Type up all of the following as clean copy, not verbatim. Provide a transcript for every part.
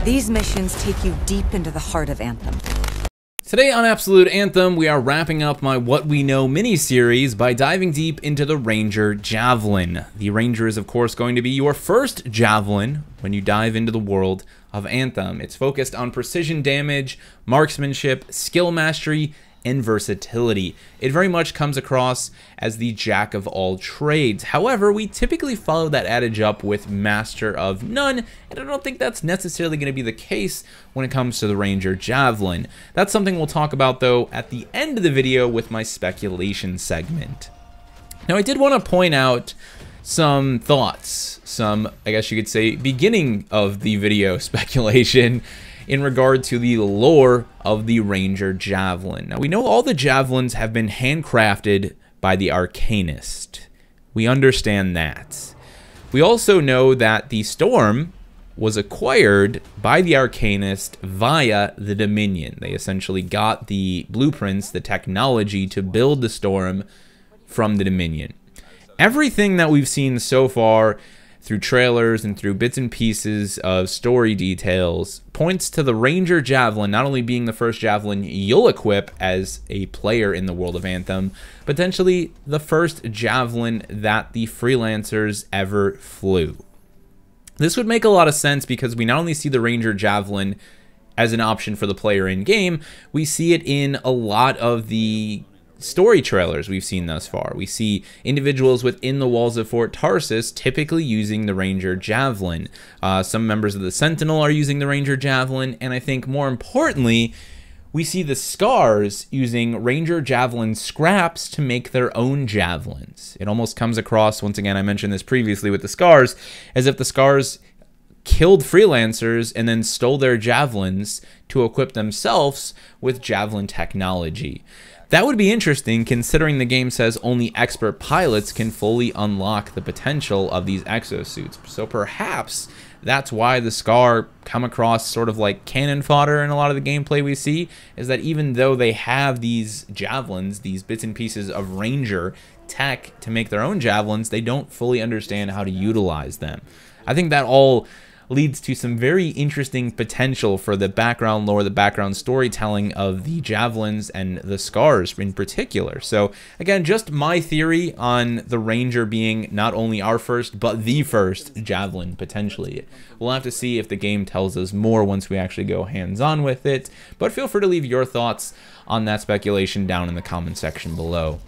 These missions take you deep into the heart of Anthem. Today on Absolute Anthem, we are wrapping up my What We Know mini-series by diving deep into the Ranger Javelin. The Ranger is, of course, going to be your first Javelin when you dive into the world of Anthem. It's focused on precision damage, marksmanship, skill mastery, and versatility. It very much comes across as the jack of all trades. However, we typically follow that adage up with master of none, and I don't think that's necessarily going to be the case when it comes to the Ranger Javelin. That's something we'll talk about, though, at the end of the video with my speculation segment. Now, I did want to point out some thoughts, I guess you could say, beginning of the video speculation in regard to the lore of the Ranger Javelin. Now, we know all the Javelins have been handcrafted by the Arcanist. We understand that. We also know that the Storm was acquired by the Arcanist via the Dominion. They essentially got the blueprints, the technology to build the Storm from the Dominion. Everything that we've seen so far through trailers and through bits and pieces of story details points to the Ranger Javelin not only being the first Javelin you'll equip as a player in the world of Anthem, potentially the first Javelin that the freelancers ever flew. This would make a lot of sense because we not only see the Ranger Javelin as an option for the player in-game, we see it in a lot of the story trailers we've seen thus far. We see individuals within the walls of Fort Tarsus typically using the Ranger Javelin. Some members of the Sentinel are using the Ranger Javelin, and I think more importantly, we see the Scars using Ranger Javelin scraps to make their own Javelins. It almost comes across, once again, I mentioned this previously with the Scars, as if the Scars killed freelancers and then stole their Javelins to equip themselves with Javelin technology. That would be interesting considering the game says only expert pilots can fully unlock the potential of these exosuits. So perhaps that's why the Scar come across sort of like cannon fodder in a lot of the gameplay we see, is that even though they have these Javelins, these bits and pieces of Ranger tech to make their own Javelins, they don't fully understand how to utilize them. I think that all leads to some very interesting potential for the background lore, the background storytelling of the Javelins and the Scars in particular. So again, just my theory on the Ranger being not only our first, but the first Javelin potentially. We'll have to see if the game tells us more once we actually go hands-on with it, but feel free to leave your thoughts on that speculation down in the comment section below.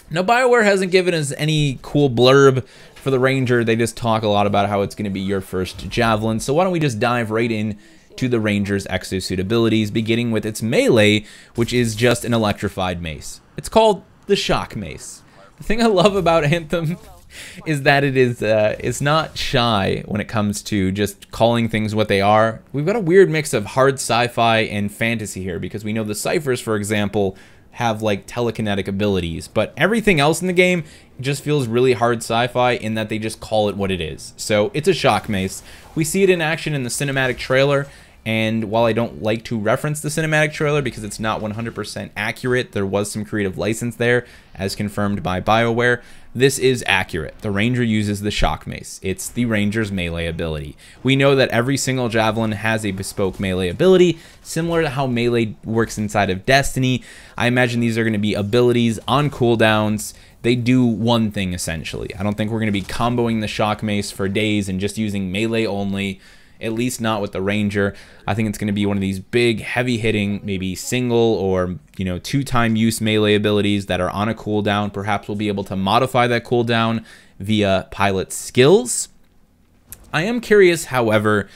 Now, BioWare hasn't given us any cool blurb for the Ranger. They just talk a lot about how it's going to be your first Javelin. So why don't we just dive right in to the Ranger's exosuit abilities, beginning with its melee, which is just an electrified mace. It's called the Shock Mace. The thing I love about Anthem is that it's not shy when it comes to just calling things what they are. We've got a weird mix of hard sci-fi and fantasy here, because we know the Ciphers, for example, have like telekinetic abilities, but everything else in the game just feels really hard sci-fi in that they just call it what it is. So it's a shock mace. We see it in action in the cinematic trailer, and while I don't like to reference the cinematic trailer because it's not 100% accurate, there was some creative license there as confirmed by BioWare. This is accurate. The Ranger uses the Shock Mace. It's the Ranger's melee ability. We know that every single Javelin has a bespoke melee ability, similar to how melee works inside of Destiny. I imagine these are going to be abilities on cooldowns. They do one thing essentially. I don't think we're going to be comboing the Shock Mace for days and just using melee only, at least not with the Ranger. I think it's going to be one of these big, heavy-hitting, maybe single or, you know, two-time use melee abilities that are on a cooldown. Perhaps we'll be able to modify that cooldown via pilot skills. I am curious, however,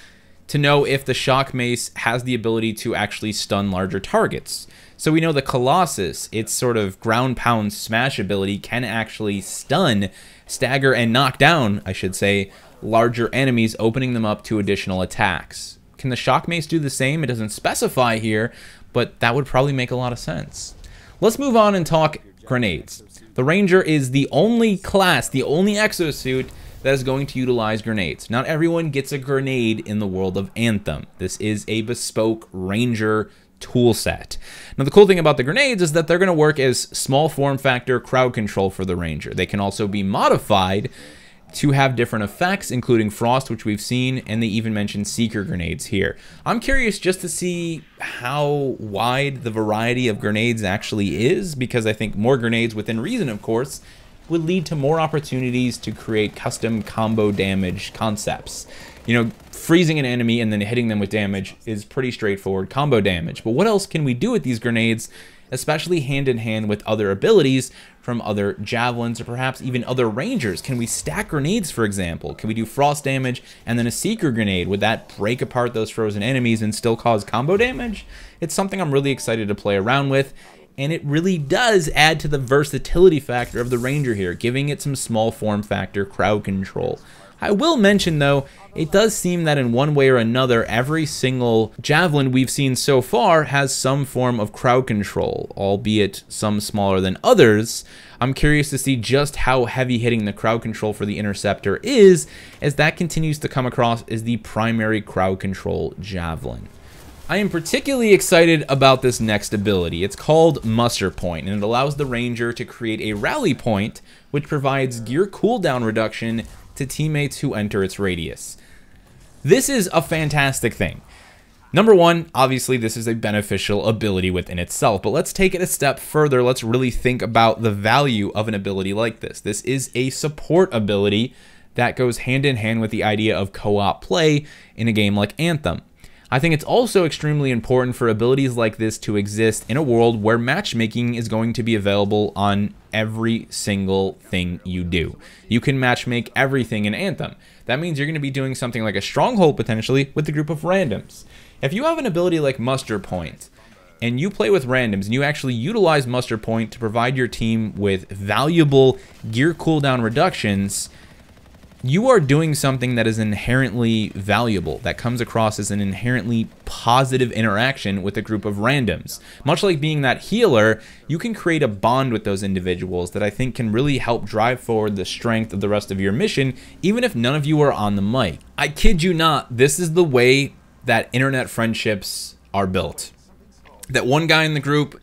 to know if the Shock Mace has the ability to actually stun larger targets. So we know the Colossus, its sort of ground pound smash ability, can actually stun, stagger, and knock down, I should say, larger enemies, opening them up to additional attacks. Can the Shock Mace do the same? It doesn't specify here, but that would probably make a lot of sense. Let's move on and talk grenades. The Ranger is the only class, the only exosuit that is going to utilize grenades. Not everyone gets a grenade in the world of Anthem. This is a bespoke Ranger tool set. Now, the cool thing about the grenades is that they're going to work as small form factor crowd control for the Ranger. They can also be modified to have different effects, including Frost, which we've seen, and they even mentioned Seeker grenades here. I'm curious just to see how wide the variety of grenades actually is, because I think more grenades within reason, of course, would lead to more opportunities to create custom combo damage concepts. You know, freezing an enemy and then hitting them with damage is pretty straightforward combo damage. But what else can we do with these grenades, especially hand in hand with other abilities from other Javelins or perhaps even other Rangers? Can we stack grenades, for example? Can we do Frost damage and then a Seeker grenade? Would that break apart those frozen enemies and still cause combo damage? It's something I'm really excited to play around with. And it really does add to the versatility factor of the Ranger here, giving it some small form factor crowd control. I will mention though, it does seem that in one way or another, every single Javelin we've seen so far has some form of crowd control, albeit some smaller than others. I'm curious to see just how heavy hitting the crowd control for the Interceptor is, as that continues to come across as the primary crowd control Javelin. I am particularly excited about this next ability. It's called Muster Point, and it allows the Ranger to create a rally point, which provides gear cooldown reduction to teammates who enter its radius. This is a fantastic thing. Number one, obviously this is a beneficial ability within itself, but let's take it a step further. Let's really think about the value of an ability like this. This is a support ability that goes hand in hand with the idea of co-op play in a game like Anthem. I think it's also extremely important for abilities like this to exist in a world where matchmaking is going to be available on every single thing you do. You can matchmake everything in Anthem. That means you're going to be doing something like a stronghold potentially with a group of randoms. If you have an ability like Muster Point and you play with randoms and you actually utilize Muster Point to provide your team with valuable gear cooldown reductions, you are doing something that is inherently valuable, that comes across as an inherently positive interaction with a group of randoms. Much like being that healer, you can create a bond with those individuals that I think can really help drive forward the strength of the rest of your mission, even if none of you are on the mic. I kid you not, this is the way that internet friendships are built. That one guy in the group,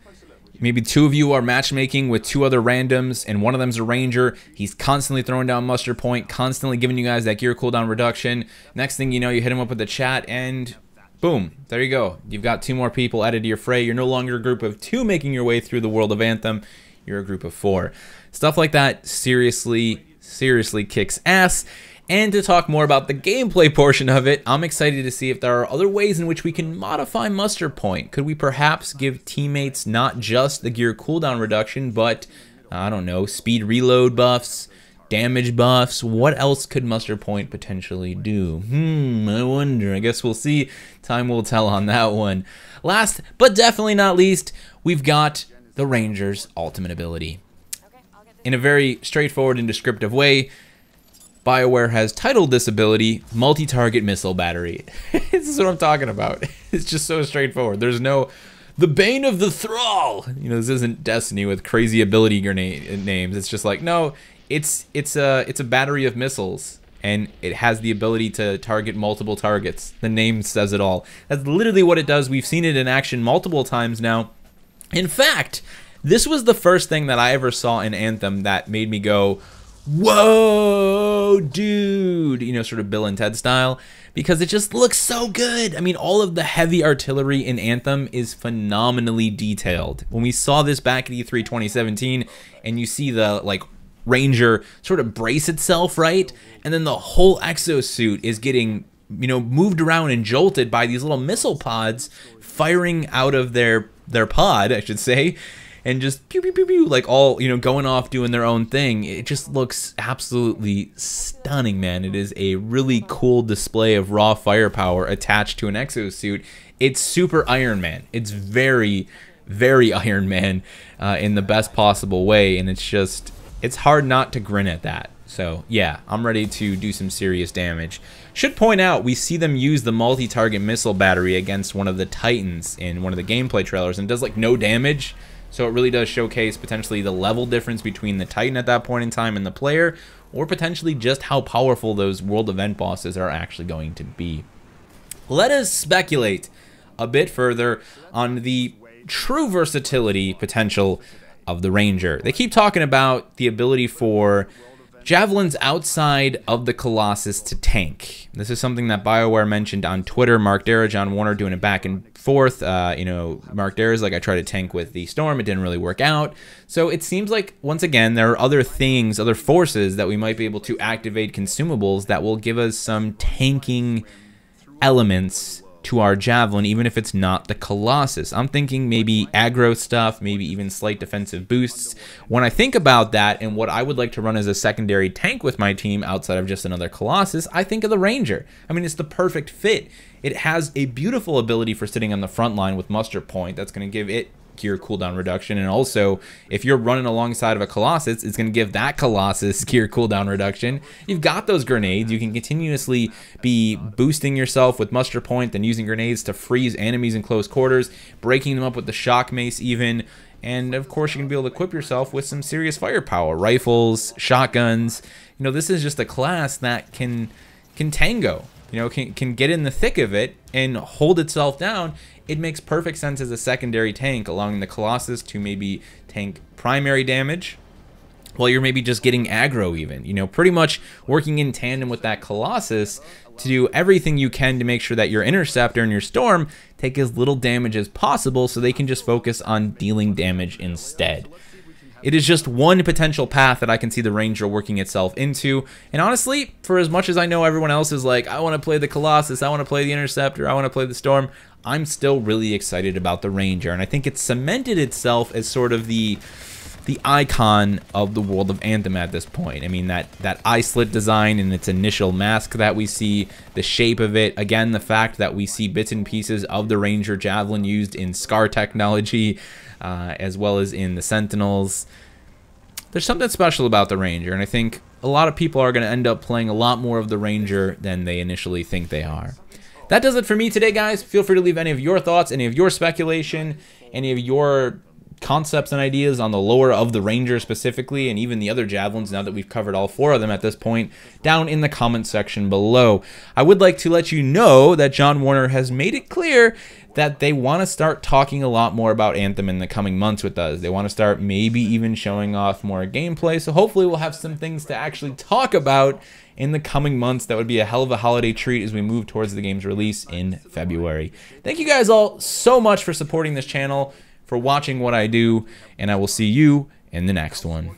maybe two of you are matchmaking with two other randoms, and one of them's a Ranger. He's constantly throwing down Muster Point, constantly giving you guys that gear cooldown reduction. Next thing you know, you hit him up with the chat, and boom, there you go. You've got two more people added to your fray. You're no longer a group of two making your way through the world of Anthem. You're a group of four. Stuff like that seriously kicks ass. And to talk more about the gameplay portion of it, I'm excited to see if there are other ways in which we can modify Muster Point. Could we perhaps give teammates not just the gear cooldown reduction, but, I don't know, speed reload buffs, damage buffs? What else could Muster Point potentially do? I wonder. I guess we'll see. Time will tell on that one. Last, but definitely not least, we've got the Ranger's ultimate ability. In a very straightforward and descriptive way, BioWare has titled this ability Multi-Target Missile Battery. This is what I'm talking about. It's just so straightforward. There's no, the Bane of the Thrall. You know, this isn't Destiny with crazy ability names. It's just like, no, it's a battery of missiles, and it has the ability to target multiple targets. The name says it all. That's literally what it does. We've seen it in action multiple times now. In fact, this was the first thing that I ever saw in Anthem that made me go, whoa, dude, you know, sort of Bill and Ted style, because it just looks so good. I mean, all of the heavy artillery in Anthem is phenomenally detailed. When we saw this back at E3 2017, and you see the, like, Ranger sort of brace itself, right? And then the whole exosuit is getting, you know, moved around and jolted by these little missile pods firing out of their pod, I should say, and just pew, pew, pew, pew, like all, you know, going off doing their own thing. It just looks absolutely stunning, man. It is a really cool display of raw firepower attached to an exosuit. It's super Iron Man. It's very, very Iron Man in the best possible way, and it's hard not to grin at that. So yeah, I'm ready to do some serious damage. Should point out, we see them use the multi-target missile battery against one of the Titans in one of the gameplay trailers, and it does like no damage. So it really does showcase potentially the level difference between the Titan at that point in time and the player, or potentially just how powerful those world event bosses are actually going to be. Let us speculate a bit further on the true versatility potential of the Ranger. They keep talking about the ability for Javelins outside of the Colossus to tank. This is something that BioWare mentioned on Twitter. Mark Dara, John Warner doing it back and forth. You know, Mark Dara's like, I tried to tank with the Storm. It didn't really work out. So it seems like, once again, there are other things, other forces that we might be able to activate consumables that will give us some tanking elements to our Javelin, even if it's not the Colossus. I'm thinking maybe aggro stuff, maybe even slight defensive boosts. When I think about that and what I would like to run as a secondary tank with my team outside of just another Colossus, I think of the Ranger. I mean, it's the perfect fit. It has a beautiful ability for sitting on the front line with muster point. That's going to give it gear cooldown reduction, and also if you're running alongside of a Colossus, it's going to give that Colossus gear cooldown reduction. You've got those grenades. You can continuously be boosting yourself with muster point and using grenades to freeze enemies in close quarters, breaking them up with the shock mace even, and of course you can be able to equip yourself with some serious firepower, rifles, shotguns. You know, this is just a class that can tango, you know, can get in the thick of it and hold itself down. It makes perfect sense as a secondary tank, allowing the Colossus to maybe tank primary damage while you're maybe just getting aggro even. You know, pretty much working in tandem with that Colossus to do everything you can to make sure that your Interceptor and your Storm take as little damage as possible so they can just focus on dealing damage instead. It is just one potential path that I can see the Ranger working itself into. And honestly, for as much as I know everyone else is like, I want to play the Colossus, I want to play the Interceptor, I want to play the Storm, I'm still really excited about the Ranger. And I think it's cemented itself as sort of the icon of the world of Anthem at this point. I mean, that eye slit design and its initial mask that we see, the shape of it, again, the fact that we see bits and pieces of the Ranger Javelin used in SCAR technology, as well as in the Sentinels. There's something special about the Ranger, and I think a lot of people are going to end up playing a lot more of the Ranger than they initially think they are. That does it for me today, guys. Feel free to leave any of your thoughts, any of your speculation, any of your concepts and ideas on the lore of the Ranger specifically, and even the other Javelins, now that we've covered all 4 of them at this point, down in the comment section below. I would like to let you know that John Warner has made it clear that they want to start talking a lot more about Anthem in the coming months with us. They want to start maybe even showing off more gameplay, so hopefully we'll have some things to actually talk about in the coming months. That would be a hell of a holiday treat as we move towards the game's release in February. Thank you guys all so much for supporting this channel, for watching what I do, and I will see you in the next one.